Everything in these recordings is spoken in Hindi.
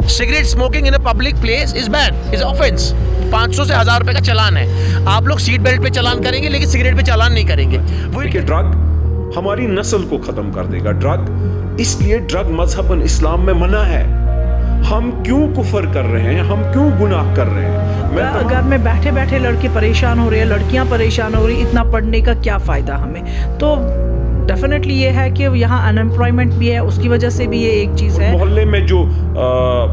Cigarette smoking in a public place is ban, is offence. 500 से 1000 रुपए का चालान है। आप लोग सीट बेल्ट पे चालान करेंगे लेकिन सिगरेट पे चालान नहीं करेंगे। वो ड्रग हमारी नस्ल को खत्म कर देगा। ड्रग, इसलिए ड्रग मजहबन इस्लाम में मना है। हम क्यों कुफर कर रहे हैं, हम क्यों गुनाह कर रहे हैं? अगर में बैठे बैठे लड़के परेशान हो रहे हैं, लड़कियां परेशान हो रही, इतना पढ़ने का क्या फ़ायदा हमें? तो डेफिनेटली ये है कि यहाँ अनएम्प्लॉयमेंट भी है, उसकी वजह से भी ये एक चीज़ है। मोहल्ले में जो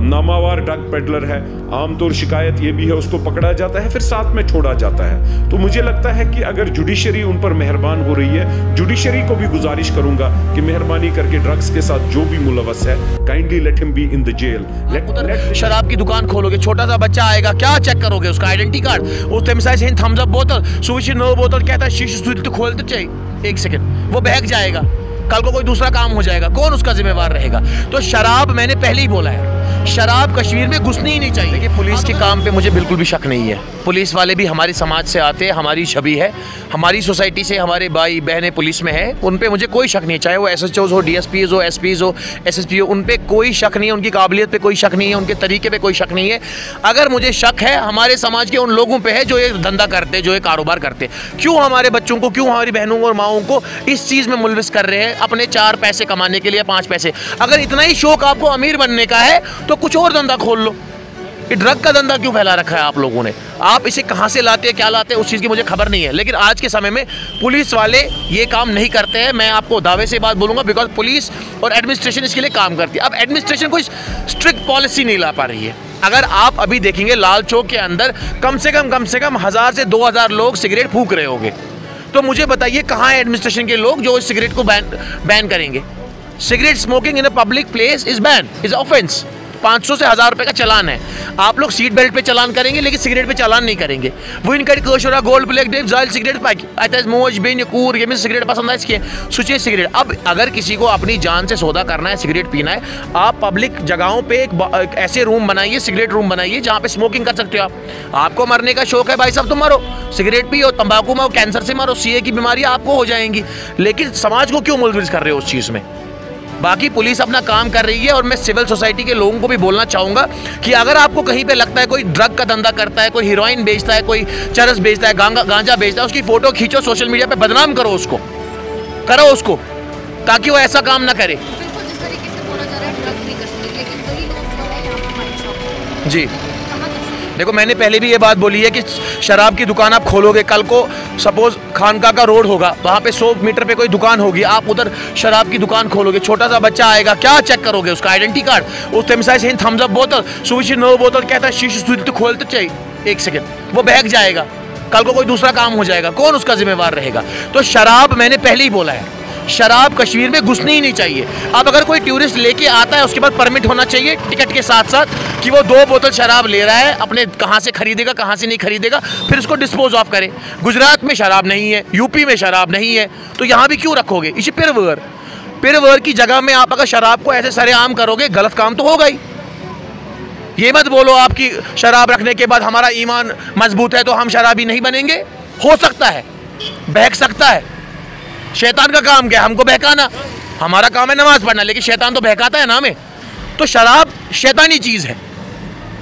नामावार ड्रग पेडलर है, आमतौर शिकायत ये भी है उसको पकड़ा जाता है फिर साथ में छोड़ा जाता है। तो मुझे लगता है कि अगर जुडिशरी उन पर मेहरबान हो रही है, जुडिशरी को भी गुजारिश करूंगा कि मेहरबानी करके ड्रग्स के साथ जो भी मुलवस है, kindly let him be in the jail. शराब की दुकान खोलोगे, छोटा सा बच्चा आएगा, क्या चेक करोगे? उसका आइडेंटिटी कार्ड, उस थम्स अप बोतल, सुविशी नो बोतल, कहता है शीशी तो खोलते चाहिए 1 सेकंड, वो बहक जाएगा, कल को कोई दूसरा काम हो जाएगा, कौन उसका जिम्मेवार रहेगा? तो शराब, मैंने पहले ही बोला है, शराब कश्मीर में घुसनी ही नहीं चाहिए। कि पुलिस के काम पे मुझे बिल्कुल भी शक नहीं है। पुलिस वाले भी हमारे समाज से आते हैं, हमारी छवि है, हमारी सोसाइटी से हमारे भाई बहनें पुलिस में है, उन पे मुझे कोई शक नहीं है। चाहे वो SHOs हो, DSPs हो, SPs हो, SSP हो, उन पे कोई शक नहीं है, उनकी काबिलियत पे कोई शक नहीं है, उनके तरीके पे कोई शक नहीं है। अगर मुझे शक है हमारे समाज के उन लोगों पे है जो ये धंधा करते, जो ये कारोबार करते, क्यों हमारे बच्चों को, क्यों हमारी बहनों और माओं को इस चीज़ में मुलविस कर रहे हैं अपने 4 पैसे कमाने के लिए, 5 पैसे। अगर इतना ही शौक आपको अमीर बनने का है तो कुछ और धंधा खोल लो। ये ड्रग का धंधा क्यों फैला रखा है आप लोगों ने? आप इसे कहां से लाते हैं, क्या लाते हैं, उस चीज़ की मुझे खबर नहीं है। लेकिन आज के समय में पुलिस वाले ये काम नहीं करते हैं। मैं आपको दावे से बात बोलूंगा, बिकॉज पुलिस और एडमिनिस्ट्रेशन इसके लिए काम करती है। अब एडमिनिस्ट्रेशन कोई स्ट्रिक्ट पॉलिसी नहीं ला पा रही है। अगर आप अभी देखेंगे लाल चौक के अंदर कम से कम 1000 से 2000 लोग सिगरेट फूंक रहे होंगे, तो मुझे बताइए कहाँ है एडमिनिस्ट्रेशन के लोग जो इस सिगरेट को बैन करेंगे? Cigarette smoking in a public place is ban, is offence. 500 से 1000 रुपए का चालान है। आप लोग सीट बेल्ट पे चालान करेंगे लेकिन सिगरेट पे चालान नहीं करेंगे। वो इनका कोशरा गोल्ड ब्लैक डेव जाइल सिगरेट पैक आता है, मोज बेन कूर ये में सिगरेट पसंद है इसके सोचिए सिगरेट। अब अगर किसी को अपनी जान से सौदा करना है, सिगरेट पीना है, आप पब्लिक जगहों पे एक ऐसे रूम बनाइए, सिगरेट रूम बनाइए जहाँ पे स्मोकिंग कर सकते हो। आपको मरने का शौक है भाई साहब, तो मरो, सिगरेट पियो, तंबाकू में कैंसर से मरो, CA की बीमारी आपको हो जाएंगी। लेकिन समाज को क्यों मुलविस कर रहे हो उस चीज़ में? बाकी पुलिस अपना काम कर रही है और मैं सिविल सोसाइटी के लोगों को भी बोलना चाहूँगा कि अगर आपको कहीं पे लगता है कोई ड्रग का धंधा करता है, कोई हीरोइन बेचता है, कोई चरस बेचता है, गांजा बेचता है, उसकी फ़ोटो खींचो, सोशल मीडिया पे बदनाम करो उसको, ताकि वो ऐसा काम ना करे। जिस तरीके से बोला जा रहा है ड्रग नहीं करते, लेकिन वही लोग जो है यहाँ पर हमारी शॉप जी देखो, मैंने पहले भी ये बात बोली है कि शराब की दुकान आप खोलोगे, कल को सपोज खानका का रोड होगा, वहाँ पे 100 मीटर पे कोई दुकान होगी, आप उधर शराब की दुकान खोलोगे, छोटा सा बच्चा आएगा, क्या चेक करोगे? उसका आइडेंटिटी कार्ड, उस थम्स अप बोतल, सुविशी नो बोतल, कहता है शीशी तो खोलते चाहिए 1 सेकंड, वो बहक जाएगा, कल को कोई दूसरा काम हो जाएगा, कौन उसका जिम्मेवार रहेगा? तो शराब, मैंने पहले ही बोला है, शराब कश्मीर में घुसनी ही नहीं चाहिए। अब अगर कोई टूरिस्ट लेके आता है, उसके बाद परमिट होना चाहिए टिकट के साथ साथ कि वो 2 बोतल शराब ले रहा है, अपने कहाँ से खरीदेगा, कहाँ से नहीं खरीदेगा, फिर उसको डिस्पोज ऑफ करे। गुजरात में शराब नहीं है, यूपी में शराब नहीं है, तो यहाँ भी क्यों रखोगे? इसे पिरवर की जगह में आप अगर शराब को ऐसे सरेआम करोगे, गलत काम तो होगा ही। ये मत बोलो आपकी शराब रखने के बाद हमारा ईमान मजबूत है तो हम शराबी नहीं बनेंगे। हो सकता है, बहक सकता है, शैतान का काम क्या है? हमको बहकाना। हमारा काम है नमाज पढ़ना, लेकिन शैतान तो बहकाता है ना हमें। तो शराब शैतानी चीज़ है,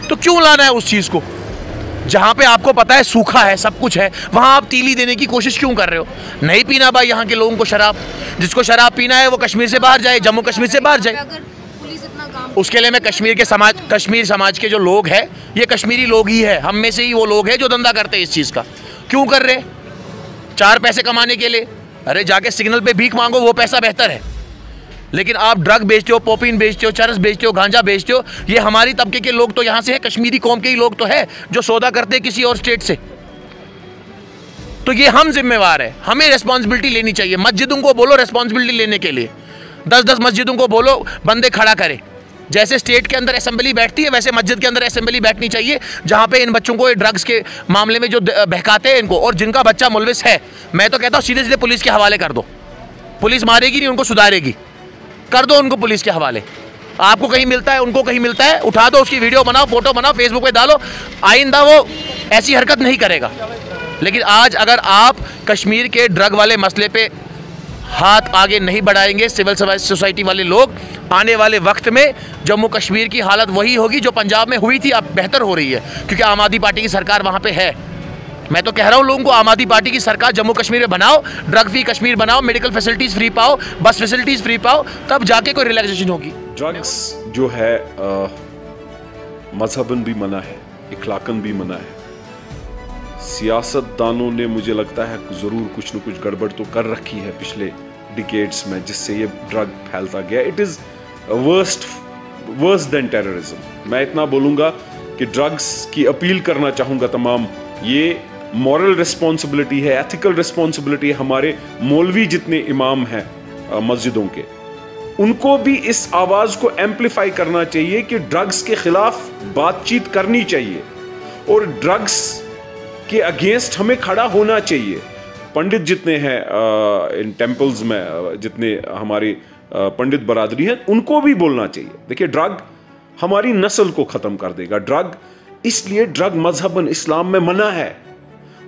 तो क्यों लाना है उस चीज़ को? जहाँ पे आपको पता है सूखा है, सब कुछ है, वहाँ आप तीली देने की कोशिश क्यों कर रहे हो? नहीं पीना भाई यहाँ के लोगों को शराब। जिसको शराब पीना है वो कश्मीर से बाहर जाए, जम्मू कश्मीर से बाहर जाए। उसके लिए मैं कश्मीर समाज के जो लोग हैं, ये कश्मीरी लोग ही है, हम में से ही वो लोग हैं जो धंधा करते हैं इस चीज़ का। क्यों कर रहे? 4 पैसे कमाने के लिए। अरे जाके सिग्नल पे भीख मांगो, वो पैसा बेहतर है। लेकिन आप ड्रग बेचते हो, पोपीन बेचते हो, चरस बेचते हो, गांजा बेचते हो। ये हमारी तबके के लोग तो यहाँ से है, कश्मीरी कौम के ही लोग तो है जो सौदा करते हैं किसी और स्टेट से। तो ये हम जिम्मेवार है, हमें रेस्पॉन्सिबिलिटी लेनी चाहिए। मस्जिदों को बोलो रेस्पॉन्सिबिलिटी लेने के लिए, 10-10 मस्जिदों को बोलो बंदे खड़ा करे। जैसे स्टेट के अंदर असेंबली बैठती है, वैसे मस्जिद के अंदर असेंबली बैठनी चाहिए, जहाँ पे इन बच्चों को ड्रग्स के मामले में जो बहकाते हैं इनको, और जिनका बच्चा मुलविस है, मैं तो कहता हूँ सीधे सीधे पुलिस के हवाले कर दो। पुलिस मारेगी नहीं, उनको सुधारेगी। कर दो उनको पुलिस के हवाले। आपको कहीं मिलता है, उनको कहीं मिलता है, उठा दो, उसकी वीडियो बनाओ, फोटो बनाओ, फेसबुक पे डालो। आइंदा वो ऐसी हरकत नहीं करेगा। लेकिन आज अगर आप कश्मीर के ड्रग वाले मसले पे हाथ आगे नहीं बढ़ाएंगे सिविल सोसाइटी वाले लोग, आने वाले वक्त में जम्मू कश्मीर की हालत वही होगी जो पंजाब में हुई थी, अब बेहतर हो रही है क्योंकि आम आदमी पार्टी की सरकार वहाँ पे है। मैं तो कह रहा हूँ लोगों को, आम आदमी पार्टी की सरकार जम्मू कश्मीर में बनाओ, ड्रग फ्री कश्मीर बनाओ, मेडिकल फैसिलिटीज़ फ्री पाओ, बस फैसिलिटीज़ फ्री पाओ, तब जाके कोई रिलैक्सेशन होगी। ड्रग्स जो है मजहबन भी मना है, इखलाकन भी मना है। सियासतदानों ने मुझे लगता है ज़रूर कुछ न कुछ गड़बड़ तो कर रखी है पिछले डिकेड्स में, जिससे ये ड्रग फैलता गया। It is worse than terrorism. मैं इतना बोलूँगा कि ड्रग्स की अपील करना चाहूँगा तमाम, ये मॉरल रिस्पॉन्सिबिलिटी है, एथिकल रिस्पॉन्सिबिलिटी है। हमारे मौलवी जितने इमाम हैं मस्जिदों के, उनको भी इस आवाज़ को एम्पलीफाई करना चाहिए कि ड्रग्स के खिलाफ बातचीत करनी चाहिए और ड्रग्स के अगेंस्ट हमें खड़ा होना चाहिए। पंडित जितने हैं इन टेम्पल्स में, जितने हमारी पंडित बरादरी हैं, उनको भी बोलना चाहिए। देखिए, ड्रग हमारी नस्ल को ख़त्म कर देगा। ड्रग, इसलिए ड्रग मजहबन इस्लाम में मना है।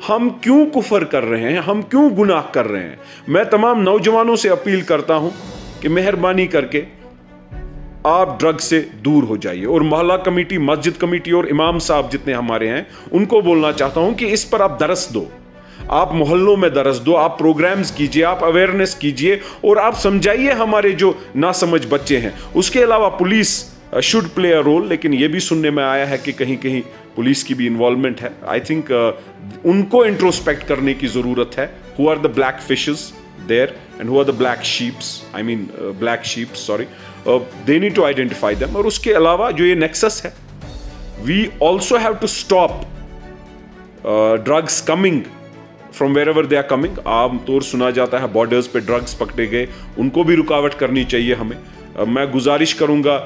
हम क्यों कुफर कर रहे हैं, हम क्यों गुनाह कर रहे हैं? मैं तमाम नौजवानों से अपील करता हूं कि मेहरबानी करके आप ड्रग से दूर हो जाइए। और मोहल्ला कमेटी, मस्जिद कमेटी और इमाम साहब जितने हमारे हैं, उनको बोलना चाहता हूं कि इस पर आप दरस दो, आप मोहल्लों में दरस दो, आप प्रोग्राम्स कीजिए, आप अवेयरनेस कीजिए और आप समझाइए हमारे जो नासमझ बच्चे हैं। उसके अलावा police should play a role, लेकिन यह भी सुनने में आया है कि कहीं कहीं पुलिस की भी इन्वॉल्वमेंट है। आई थिंक उनको इंट्रोस्पेक्ट करने की ज़रूरत है। Who are the black fishes there and who are the black sheeps, I mean black sheeps, sorry, they need to identify them। और उसके अलावा जो ये नेक्सस है, we also have to stop drugs coming from wherever they are coming। आमतौर सुना जाता है बॉर्डर्स पे ड्रग्स पकड़े गए, उनको भी रुकावट करनी चाहिए हमें। मैं गुजारिश करूंगा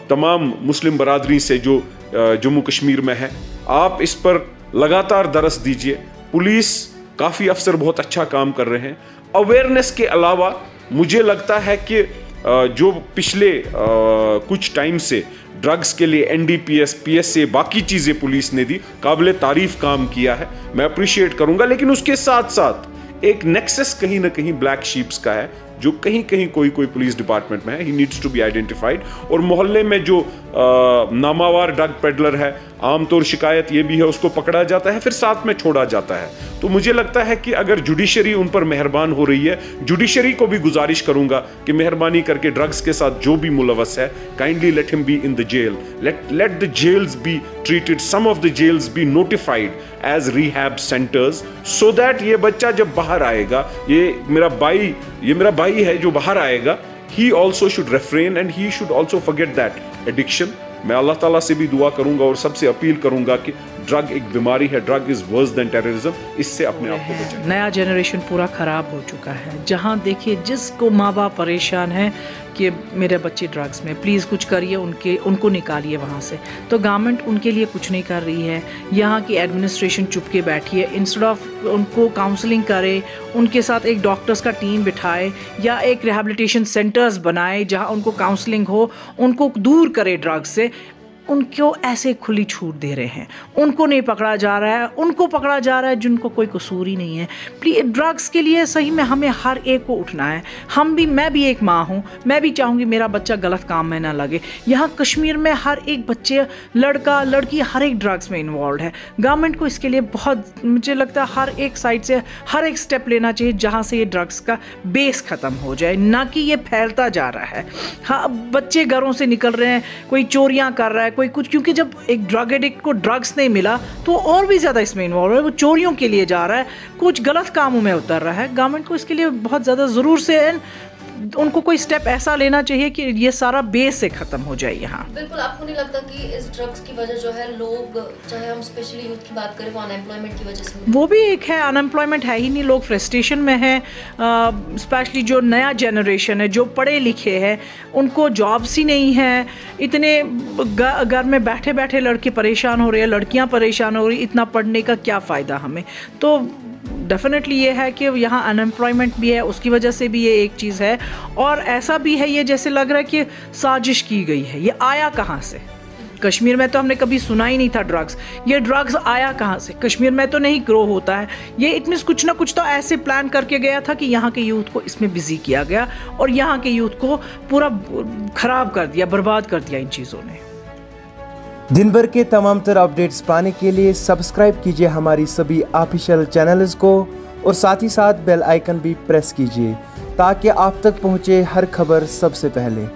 तमाम मुस्लिम बरादरी से जो जम्मू कश्मीर में है, आप इस पर लगातार दरस दीजिए। पुलिस, काफ़ी अफसर बहुत अच्छा काम कर रहे हैं। अवेयरनेस के अलावा मुझे लगता है कि जो पिछले कुछ टाइम से ड्रग्स के लिए NDPS, PSA, बाकी चीज़ें पुलिस ने दी, काबिल तारीफ काम किया है, मैं अप्रिशिएट करूंगा। लेकिन उसके साथ साथ एक नेक्सस कहीं ना कहीं ब्लैक शीप्स का है, जो कहीं कहीं कोई पुलिस डिपार्टमेंट में है। He needs to be identified. और मोहल्ले में जो नामावार ड्रग पेडलर है, आमतौर शिकायत ये भी है, उसको पकड़ा जाता है, फिर साथ में छोड़ा जाता है। तो मुझे लगता है कि अगर जुडिशरी उन पर मेहरबान हो रही है, जुडिशरी को भी गुजारिश करूंगा कि मेहरबानी करके ड्रग्स के साथ जो भी मुलवस है, kindly let him be in the jail, let the jails be treated, some of the jails be notified as rehab centres, so that ये बच्चा जब बाहर आएगा, ये मेरा भाई है जो बाहर आएगा, he also should refrain and he should also forget that addiction। मैं अल्लाह ताला से भी दुआ करूंगा और सबसे अपील करूंगा कि ड्रग एक बीमारी है, drug is worse than terrorism, इससे अपने आप को बचाएं। नया जनरेशन पूरा ख़राब हो चुका है। जहाँ देखिए जिसको माँ बाप परेशान है कि मेरे बच्चे ड्रग्स में, प्लीज़ कुछ करिए, उनको निकालिए वहाँ से। तो गवर्नमेंट उनके लिए कुछ नहीं कर रही है। यहाँ की एडमिनिस्ट्रेशन चुप के बैठी है। इंस्टेड ऑफ उनको काउंसलिंग करे, उनके साथ एक डॉक्टर्स का टीम बिठाए या एक रिहैबिलिटेशन सेंटर्स बनाए जहाँ उनको काउंसलिंग हो, उनको दूर करे ड्रग्स से। उनको ऐसे खुली छूट दे रहे हैं, उनको नहीं पकड़ा जा रहा है, उनको पकड़ा जा रहा है जिनको कोई कसूर ही नहीं है। प्लीज ड्रग्स के लिए सही में हमें हर एक को उठना है। मैं भी एक माँ हूँ, मैं भी चाहूँगी मेरा बच्चा गलत काम में ना लगे। यहाँ कश्मीर में हर एक बच्चे, लड़का लड़की, हर एक ड्रग्स में इन्वॉल्व है। गवर्नमेंट को इसके लिए बहुत, मुझे लगता है हर एक साइड से हर एक स्टेप लेना चाहिए जहाँ से ये ड्रग्स का बेस ख़त्म हो जाए, ना कि ये फैलता जा रहा है। हाँ, बच्चे घरों से निकल रहे हैं, कोई चोरियाँ कर रहा है, कोई कुछ, क्योंकि जब एक ड्रग एडिक्ट को ड्रग्स नहीं मिला तो और भी ज़्यादा इसमें इन्वॉल्व है, वो चोरियों के लिए जा रहा है, कुछ गलत कामों में उतर रहा है। गवर्नमेंट को इसके लिए बहुत ज़्यादा ज़रूर से उनको कोई स्टेप ऐसा लेना चाहिए कि ये सारा बेस से ख़त्म हो जाए यहाँ। बिल्कुल, आपको नहीं लगता कि इस ड्रग्स की वजह जो है, लोग, चाहे हम स्पेशली यूथ की बात करें, वो अनएम्प्लॉयमेंट की वजह से, वो भी एक है, अनएम्प्लॉयमेंट है ही नहीं, लोग फ्रस्ट्रेशन में हैं। स्पेशली जो नया जनरेशन है, जो पढ़े लिखे हैं, उनको जॉब्स ही नहीं हैं। इतने घर में बैठे बैठे लड़के परेशान हो रहे हैं, लड़कियाँ परेशान हो रही, इतना पढ़ने का क्या फ़ायदा हमें। तो डेफिनेटली ये है कि यहाँ अनएम्प्लॉयमेंट भी है, उसकी वजह से भी ये एक चीज़ है। और ऐसा भी है, ये जैसे लग रहा है कि साजिश की गई है। ये आया कहाँ से? कश्मीर में तो हमने कभी सुना ही नहीं था ड्रग्स। ये ड्रग्स आया कहाँ से? कश्मीर में तो नहीं ग्रो होता है ये। इट मीन्स कुछ ना कुछ तो ऐसे प्लान करके गया था कि यहाँ के यूथ को इसमें बिजी किया गया और यहाँ के यूथ को पूरा ख़राब कर दिया, बर्बाद कर दिया इन चीज़ों ने। दिन भर के तमाम तर अपडेट्स पाने के लिए सब्सक्राइब कीजिए हमारी सभी ऑफिशियल चैनल्स को और साथ ही साथ बेल आइकन भी प्रेस कीजिए ताकि आप तक पहुँचे हर खबर सबसे पहले।